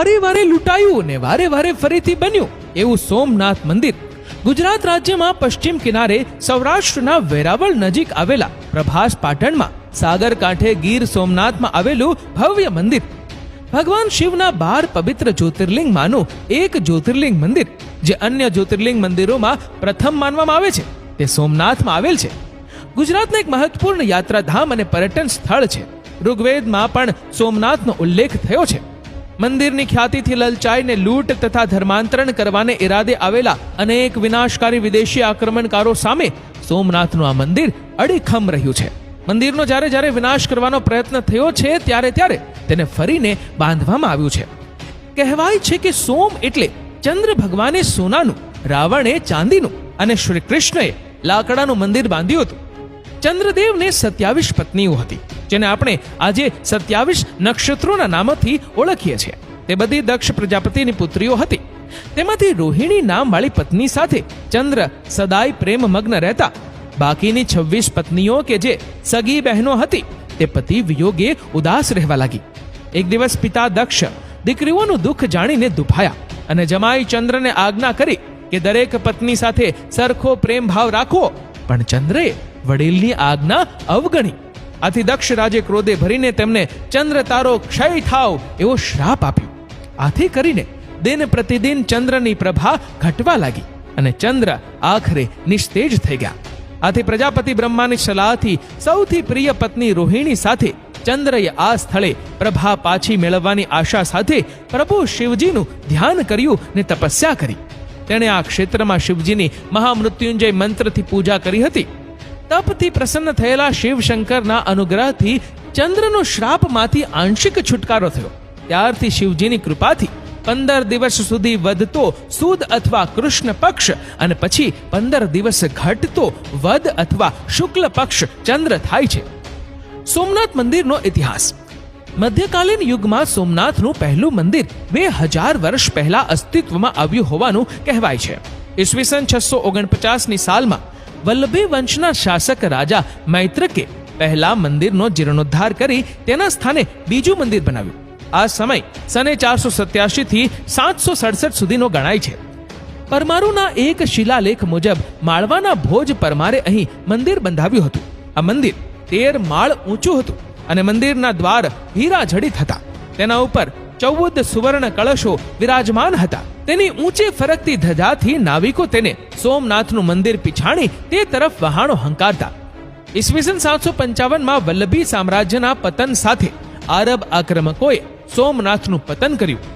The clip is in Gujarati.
વારે વારે લૂંટાયું ને વારે વારે ફરીથી બન્યું એવું સોમનાથ મંદિર ગુજરાત રાજ્યમાં પશ્ચિમ કિનારે સૌરાષ્ટ્રના વેરાવળ નજીક આવેલા પ્રભાસ પાટણમાં સાગર કાંઠે ગીર સોમનાથમાં આવેલું ભવ્ય મંદિર ભગવાન શિવના 12 પવિત્ર જ્યોતિર્લિંગમાંનું એક જ્યોતિર્લિંગ મંદિર જે અન્ય જ્યોતિર્લિંગ મંદિરોમાં પ્રથમ માનવામાં આવે છે તે સોમનાથમાં આવેલ છે. ગુજરાતનું એક મહત્વપૂર્ણ યાત્રાધામ અને પર્યટન સ્થળ છે. ઋગ્વેદમાં પણ સોમનાથનો ઉલ્લેખ થયો છે. મંદિરની ખ્યાતિથી લલચાઈને લૂંટ તથા ધર્માંતરણ કરવાને ઈરાદે આવેલા અનેક વિનાશકારી વિદેશી આક્રમણકારો સામે સોમનાથનું આ મંદિર અડીખમ રહ્યું છે. મંદિરનો જ્યારે જ્યારે વિનાશ કરવાનો પ્રયત્ન થયો છે ત્યારે તેને ફરીને બાંધવામાં આવ્યું છે. કહેવાય છે કે સોમ એટલે ચંદ્ર ભગવાને સોનાનું, રાવણે ચાંદીનું અને શ્રી કૃષ્ણએ લાકડાનું મંદિર બાંધ્યું હતું. ચંદ્રદેવને 27 પત્નીઓ હતી જેને આપણે આજે 27 નક્ષત્રોના નામથી ઓળખીએ છીએ. તે બધી દક્ષ પ્રજાપતિની પુત્રીઓ હતી. તેમાંથી રોહિણી નામવાળી પત્ની સાથે ચંદ્ર સદાય પ્રેમમગ્ન રહેતા. બાકીની 26 પત્નીઓ કે જે સગી બહેનો હતી તે પતિ વિયોગે ઉદાસ રહેવા લાગી. એક દિવસ પિતા દક્ષ દીકરીઓનું દુઃખ જાણીને દુભાયા અને જમાઈ ચંદ્રને આજ્ઞા કરી કે દરેક પત્ની સાથે સરખો પ્રેમ ભાવ રાખવો, પણ ચંદ્રએ વડીલની આજ્ઞા અવગણી. આથી દક્ષ રાજે ક્રોધે ભરીને તેમને ચંદ્ર તારો ક્ષય થાવ એવો શ્રાપ આપ્યો. આથી કરીને દિન પ્રતિદિન ચંદ્રની પ્રભા ઘટવા લાગી અને ચંદ્ર આખરે નિસ્તેજ થઈ ગયા. આથી પ્રજાપતિ બ્રહ્માની સલાહથી સૌથી પ્રિય પત્ની રોહિણી સાથે ચંદ્રએ આ સ્થળે પ્રભા પાછી મેળવવાની આશા સાથે પ્રભુ શિવજીનું ધ્યાન કર્યું ને તપસ્યા કરી. તેણે આ ક્ષેત્રમાં શિવજીની મહામૃત્યુંજય મંત્રથી પૂજા કરી હતી. તપથી પ્રસન્ન થયેલા શિવશંકરના અનુગ્રહથી ચંદ્રનો શ્રાપમાંથી આંશિક છુટકારો થયો. ત્યારથી શિવજીની કૃપાથી 15 દિવસ સુધી વધતો સુદ અથવા કૃષ્ણ પક્ષ અને પછી 15 દિવસ ઘટતો વદ અથવા શુક્લ પક્ષ ચંદ્ર થાય છે. સોમનાથ મંદિરનો ઇતિહાસ. મધ્યકાલીન યુગમાં સોમનાથનું પહેલું મંદિર 2000 વર્ષ પહેલા અસ્તિત્વમાં આવ્યું હોવાનું કહેવાય છે. ઈસવીસન 649ની સાલમાં વલ્લભી વંશના શાસક રાજા મૈત્રકે પહેલા મંદિરનો જીર્ણોદ્ધાર કરી તેના સ્થાને બીજું મંદિર બનાવ્યું. આ સમય સને 487 થી 767 સુધીનો ગણાય છે. પરમારુના એક શિલાલેખ મુજબ માળવાના ભોજ પરમારે અહીં મંદિર બંધાવ્યું હતું. આ મંદિર 13 માળ ઊંચું હતું અને મંદિરના દ્વાર હીરા જડિત હતા. તેના ઉપર 14 સુવર્ણ કળશો વિરાજમાન હતા. તેની ઊંચે ફરકતી ધજાથી નાવિકો તેને સોમનાથનું મંદિર પીછાણી તે તરફ વહાણો હંકારતા. ઈસવીસન 755માં વલ્લભી સામ્રાજ્યના પતન સાથે આરબ આક્રમકોએ સોમનાથનું પતન કર્યું.